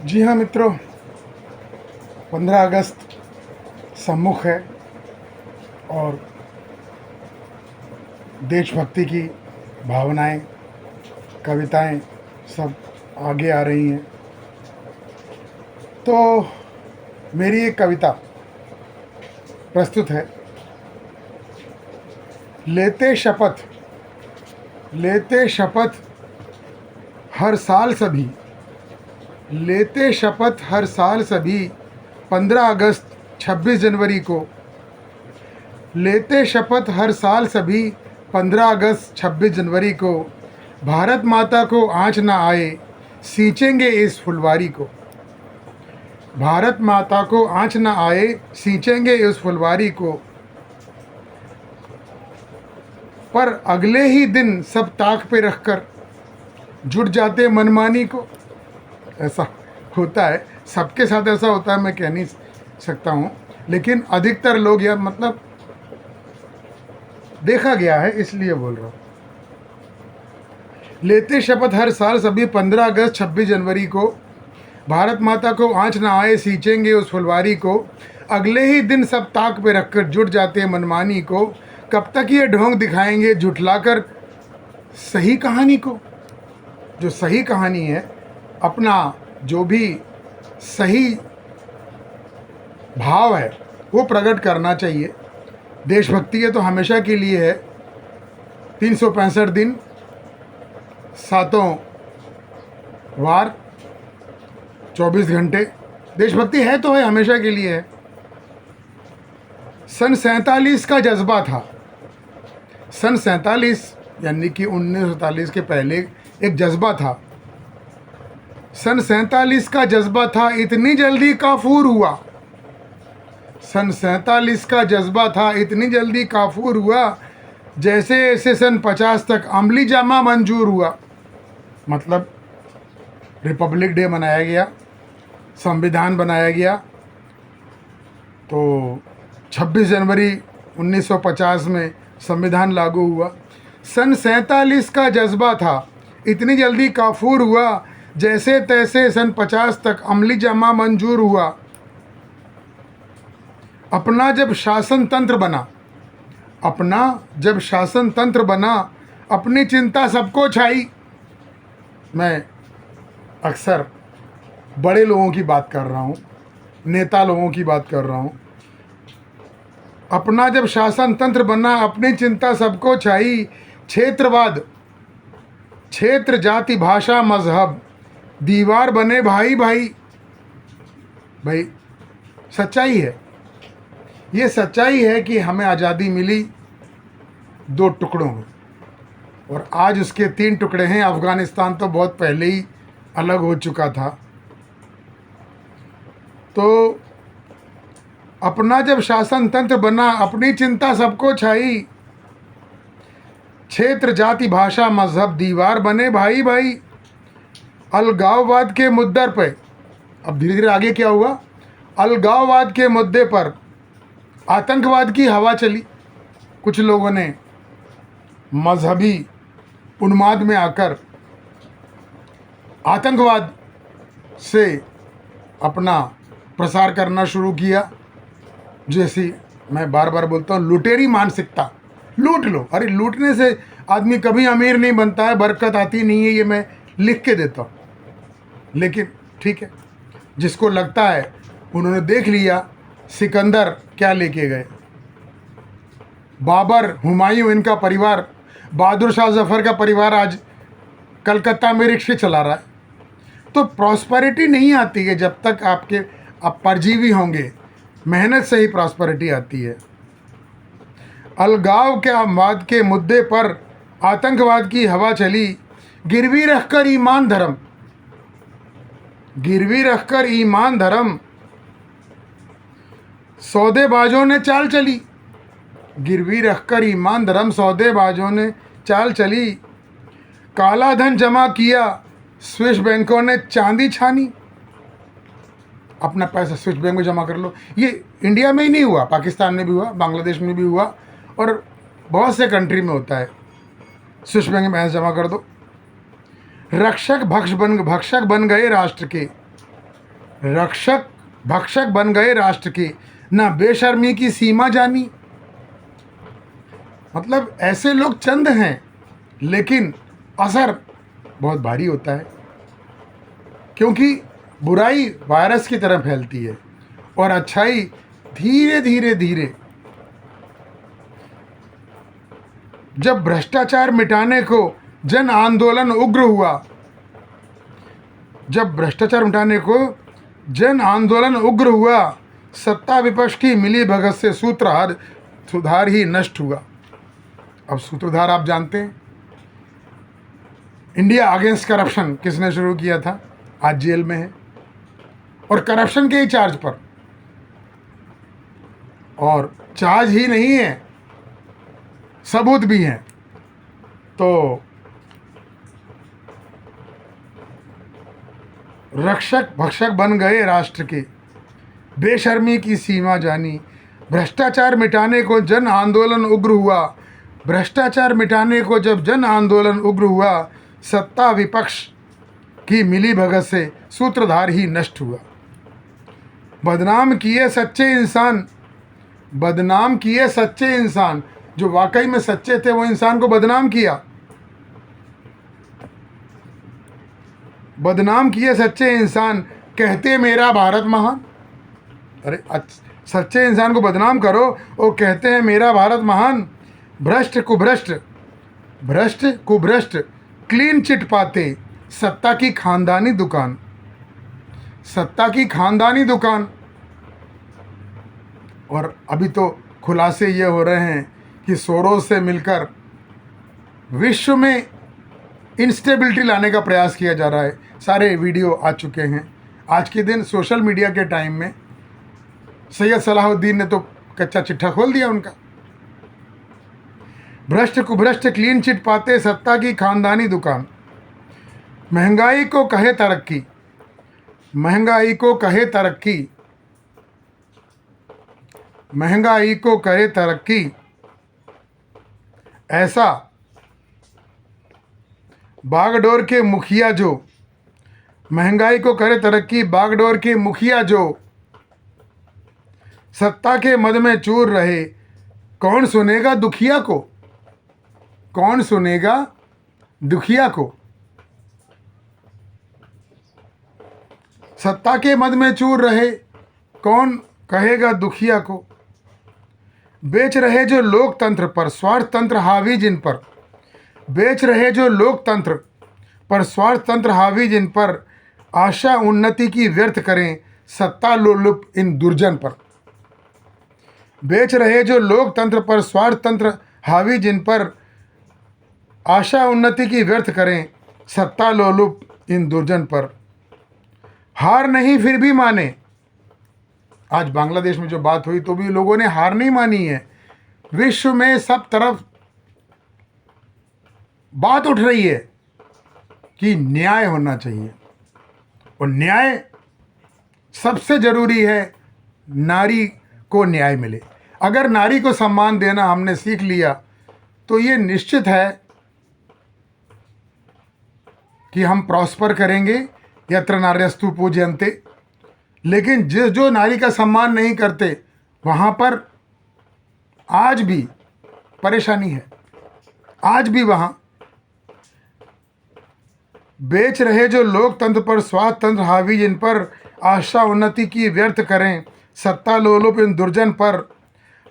जी हाँ मित्रों, 15 अगस्त सम्मुख है और देशभक्ति की भावनाएं, कविताएं सब आगे आ रही हैं। तो मेरी एक कविता प्रस्तुत है। लेते शपथ हर साल सभी, लेते शपथ हर साल सभी 15 अगस्त 26 जनवरी को, लेते शपथ हर साल सभी 15 अगस्त 26 जनवरी को, भारत माता को आँच ना आए सींचेंगे इस फुलवारी को, भारत माता को आँच ना आए सींचेंगे इस फुलवारी को। पर अगले ही दिन सब ताक पे रखकर जुट जाते मनमानी को। ऐसा होता है, सबके साथ ऐसा होता है, मैं कह नहीं सकता हूँ, लेकिन अधिकतर लोग, या मतलब देखा गया है, इसलिए बोल रहा हूँ। लेते शपथ हर साल सभी 15 अगस्त 26 जनवरी को, भारत माता को आँच ना आए सींचेंगे उस फुलवारी को। अगले ही दिन सब ताक पे रखकर जुट जाते हैं मनमानी को। कब तक ये ढोंग दिखाएंगे झुठलाकर सही कहानी को। जो सही कहानी है, अपना जो भी सही भाव है वो प्रकट करना चाहिए। देशभक्ति है तो हमेशा के लिए है, 365 दिन, सातों वार, 24 घंटे। देशभक्ति है तो है, हमेशा के लिए है। सन 47 का जज्बा था। सन 47 यानी कि 1947 के पहले एक जज्बा था। सन 47 का जज्बा था, इतनी जल्दी काफूर हुआ। सन 47 का जज्बा था, इतनी जल्दी काफूर हुआ, जैसे ऐसे सन 50 तक अमली जामा मंजूर हुआ। मतलब रिपब्लिक डे मनाया गया, संविधान बनाया गया, तो 26 जनवरी 1950 में संविधान लागू हुआ। सन 47 का जज्बा था, इतनी जल्दी काफूर हुआ, जैसे तैसे सन 50 तक अमली जामा मंजूर हुआ। अपना जब शासन तंत्र बना, अपना जब शासन तंत्र बना, अपनी चिंता सबको छाई। मैं अक्सर बड़े लोगों की बात कर रहा हूँ, नेता लोगों की बात कर रहा हूँ। अपना जब शासन तंत्र बना, अपनी चिंता सबको छाई। क्षेत्रवाद, क्षेत्र, जाति, भाषा, मजहब, दीवार बने भाई भाई। भाई सच्चाई है, ये सच्चाई है कि हमें आज़ादी मिली 2 टुकड़ों में, और आज उसके 3 टुकड़े हैं। अफ़गानिस्तान तो बहुत पहले ही अलग हो चुका था। तो अपना जब शासन तंत्र बना, अपनी चिंता सबको छाई। क्षेत्र, जाति, भाषा, मजहब, दीवार बने भाई भाई। अलगाववाद के मुद्दे पर, अब धीरे धीरे आगे क्या हुआ, अलगाववाद के मुद्दे पर आतंकवाद की हवा चली। कुछ लोगों ने मजहबी उन्माद में आकर आतंकवाद से अपना प्रसार करना शुरू किया। जैसी मैं बार बार बोलता हूँ, लुटेरी मानसिकता, लूट लो। अरे लूटने से आदमी कभी अमीर नहीं बनता है, बरकत आती नहीं है, ये मैं लिख के देता हूँ। लेकिन ठीक है, जिसको लगता है, उन्होंने देख लिया सिकंदर क्या लेके गए, बाबर, हुमायूं, इनका परिवार, बहादुर शाह जफ़र का परिवार आज कलकत्ता में रिक्शे चला रहा है। तो प्रॉस्पेरिटी नहीं आती है जब तक आप परजीवी होंगे, मेहनत से ही प्रॉस्पेरिटी आती है। अलगाववाद के मुद्दे पर आतंकवाद की हवा चली। गिरवी रखकर ईमान धर्म, गिरवी रखकर ईमान धर्म, सौदेबाजों ने चाल चली। गिरवी रखकर ईमान धर्म, सौदेबाजों ने चाल चली। काला धन जमा किया, स्विस बैंकों ने चांदी छानी। अपना पैसा स्विस बैंक में जमा कर लो। ये इंडिया में ही नहीं हुआ, पाकिस्तान में भी हुआ, बांग्लादेश में भी हुआ, और बहुत से कंट्री में होता है। स्विस बैंक में पैसा जमा कर दो। भक्षक बन गए राष्ट्र के, रक्षक भक्षक बन गए राष्ट्र के, ना बेशर्मी की सीमा जानी। मतलब ऐसे लोग चंद हैं, लेकिन असर बहुत भारी होता है, क्योंकि बुराई वायरस की तरह फैलती है और अच्छाई धीरे धीरे धीरे। जब भ्रष्टाचार मिटाने को जन आंदोलन उग्र हुआ, जब भ्रष्टाचार मिटाने को जन आंदोलन उग्र हुआ, सत्ता विपक्ष की मिली भगत से सूत्रधार ही नष्ट हुआ। अब सूत्रधार आप जानते हैं, इंडिया अगेंस्ट करप्शन किसने शुरू किया था, आज जेल में है, और करप्शन के ही चार्ज पर। और चार्ज ही नहीं है, सबूत भी हैं। तो रक्षक भक्षक बन गए राष्ट्र के, बेशर्मी की सीमा जानी। भ्रष्टाचार मिटाने को जन आंदोलन उग्र हुआ, भ्रष्टाचार मिटाने को जब जन आंदोलन उग्र हुआ, सत्ता विपक्ष की मिली भगत से सूत्रधार ही नष्ट हुआ। बदनाम किए सच्चे इंसान, बदनाम किए सच्चे इंसान, जो वाकई में सच्चे थे वो इंसान को बदनाम किया। बदनाम किए सच्चे इंसान, कहते मेरा भारत महान। अरे सच्चे इंसान को बदनाम करो और कहते हैं मेरा भारत महान। भ्रष्ट कुभ्रष्ट, भ्रष्ट कुभ्रष्ट क्लीन चिट पाते, सत्ता की खानदानी दुकान, सत्ता की खानदानी दुकान। और अभी तो खुलासे ये हो रहे हैं कि सोरोस से मिलकर विश्व में इंस्टेबिलिटी लाने का प्रयास किया जा रहा है। सारे वीडियो आ चुके हैं। आज के दिन सोशल मीडिया के टाइम में सैयद सलाहुद्दीन ने तो कच्चा चिट्ठा खोल दिया उनका। भ्रष्ट कुभ्रष्ट क्लीन चिट पाते, सत्ता की खानदानी दुकान। महंगाई को कहे तरक्की, महंगाई को कहे तरक्की, महंगाई को करे तरक्की, ऐसा बागडोर के मुखिया जो, महंगाई को करे तरक्की, बागडोर के मुखिया जो सत्ता के मद में चूर रहे, कौन सुनेगा दुखिया को, कौन सुनेगा दुखिया को। सत्ता के मद में चूर रहे, कौन कहेगा दुखिया को। बेच रहे जो लोकतंत्र पर स्वार्थ तंत्र हावी जिन पर, बेच रहे जो लोकतंत्र पर स्वार्थ तंत्र हावी जिन पर, आशा उन्नति की व्यर्थ करें सत्ता लोलुप इन दुर्जन पर। बेच रहे जो लोकतंत्र पर स्वार्थ तंत्र हावी जिन पर, आशा उन्नति की व्यर्थ करें सत्ता लोलुप इन दुर्जन पर। हार नहीं फिर भी माने, आज बांग्लादेश में जो बात हुई तो भी लोगों ने हार नहीं मानी है। विश्व में सब तरफ बात उठ रही है कि न्याय होना चाहिए, और न्याय सबसे जरूरी है। नारी को न्याय मिले। अगर नारी को सम्मान देना हमने सीख लिया तो ये निश्चित है कि हम प्रॉस्पर करेंगे। यत्र नार्यस्तु पूज्यन्ते। लेकिन जो नारी का सम्मान नहीं करते, वहाँ पर आज भी परेशानी है। आज भी वहाँ बेच रहे जो लोकतंत्र पर स्वार्थ तंत्र हावी जिन पर, आशा उन्नति की व्यर्थ करें सत्ता लोलुप इन दुर्जन पर।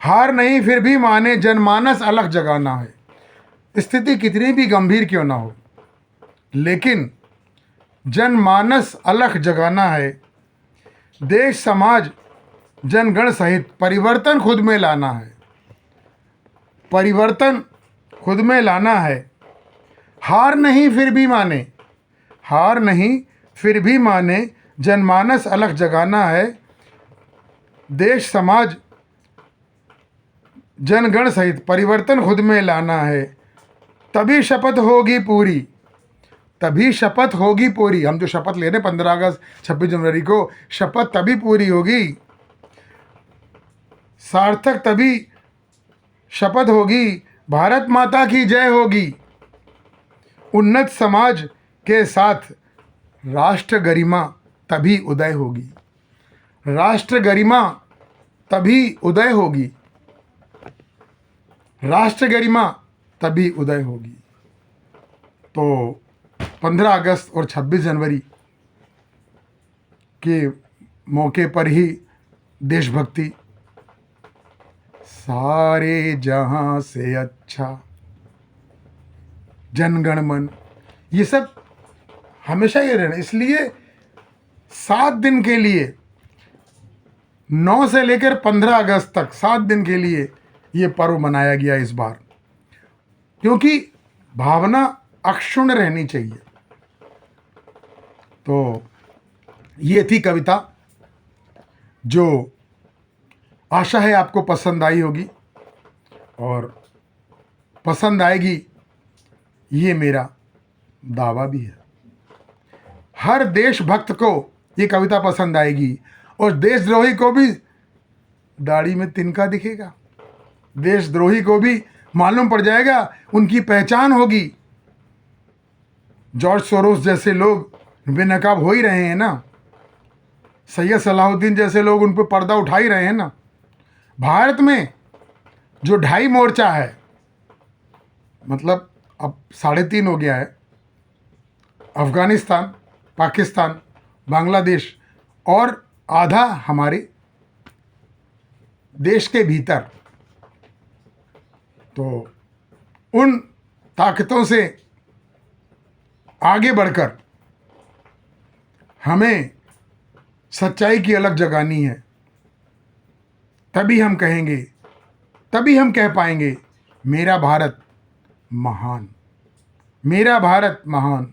हार नहीं फिर भी माने जनमानस अलख जगाना है। स्थिति कितनी भी गंभीर क्यों ना हो, लेकिन जनमानस अलख जगाना है। देश समाज जनगण सहित परिवर्तन खुद में लाना है, परिवर्तन खुद में लाना है। हार नहीं फिर भी माने, हार नहीं फिर भी माने जनमानस अलख जगाना है। देश समाज जनगण सहित परिवर्तन खुद में लाना है। तभी शपथ होगी पूरी, तभी शपथ होगी पूरी। हम जो शपथ ले रहे हैं 15 अगस्त 26 जनवरी को, शपथ तभी पूरी होगी, सार्थक तभी शपथ होगी। भारत माता की जय होगी। उन्नत समाज के साथ राष्ट्र गरिमा तभी उदय होगी। राष्ट्र गरिमा तभी उदय होगी, राष्ट्र गरिमा तभी उदय होगी। तो 15 अगस्त और 26 जनवरी के मौके पर ही देशभक्ति, सारे जहां से अच्छा जनगण मन, ये सब हमेशा ये रहना। इसलिए 7 दिन के लिए, 9 से लेकर 15 अगस्त तक 7 दिन के लिए ये पर्व मनाया गया इस बार, क्योंकि भावना अक्षुण्ण रहनी चाहिए। तो ये थी कविता, जो आशा है आपको पसंद आई होगी और पसंद आएगी, ये मेरा दावा भी है। हर देशभक्त को ये कविता पसंद आएगी और देशद्रोही को भी दाढ़ी में तिनका दिखेगा, देशद्रोही को भी मालूम पड़ जाएगा, उनकी पहचान होगी। जॉर्ज सोरोस जैसे लोग बेनकाब हो ही रहे हैं ना, सैयद सलाहुद्दीन जैसे लोग उन पर पर्दा उठा ही रहे हैं ना। भारत में जो 2.5 मोर्चा है, मतलब अब 3.5 हो गया है, अफ़गानिस्तान, पाकिस्तान, बांग्लादेश और आधा हमारे देश के भीतर। तो उन ताकतों से आगे बढ़कर हमें सच्चाई की अलग जगानी है, तभी हम कहेंगे, तभी हम कह पाएंगे मेरा भारत महान, मेरा भारत महान।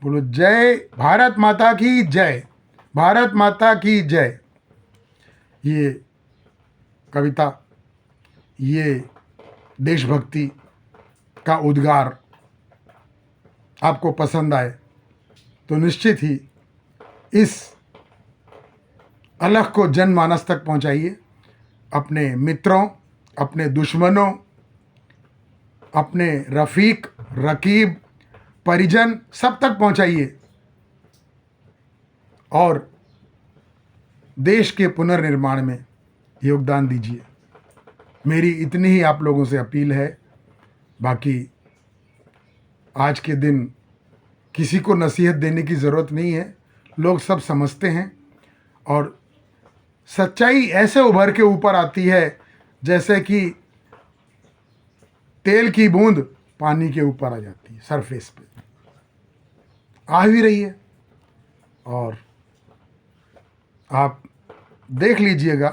बोलो जय भारत माता की जय, भारत माता की जय। ये कविता, ये देशभक्ति का उद्गार आपको पसंद आए तो निश्चित ही इस अलख को जनमानस तक पहुंचाइए, अपने मित्रों, अपने दुश्मनों, अपने रफ़ीक, रकीब, परिजन सब तक पहुंचाइए और देश के पुनर्निर्माण में योगदान दीजिए। मेरी इतनी ही आप लोगों से अपील है। बाकी आज के दिन किसी को नसीहत देने की ज़रूरत नहीं है, लोग सब समझते हैं और सच्चाई ऐसे उभर के ऊपर आती है जैसे कि तेल की बूंद पानी के ऊपर आ जाती है, सरफेस पे आ भी रही है। और आप देख लीजिएगा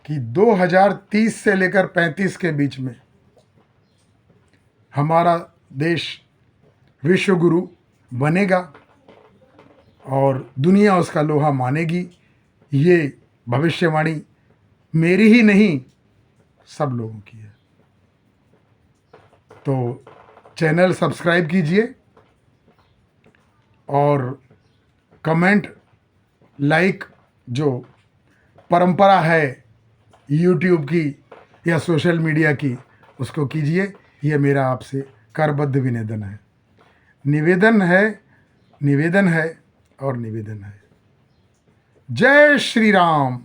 कि 2030 से लेकर 35 के बीच में हमारा देश विश्व गुरु बनेगा और दुनिया उसका लोहा मानेगी। ये भविष्यवाणी मेरी ही नहीं, सब लोगों की है। तो चैनल सब्सक्राइब कीजिए और कमेंट, लाइक, जो परंपरा है यूट्यूब की या सोशल मीडिया की, उसको कीजिए। ये मेरा आपसे करबद्ध विनिवेदन है, निवेदन है, निवेदन है और निवेदन है। जय श्री राम।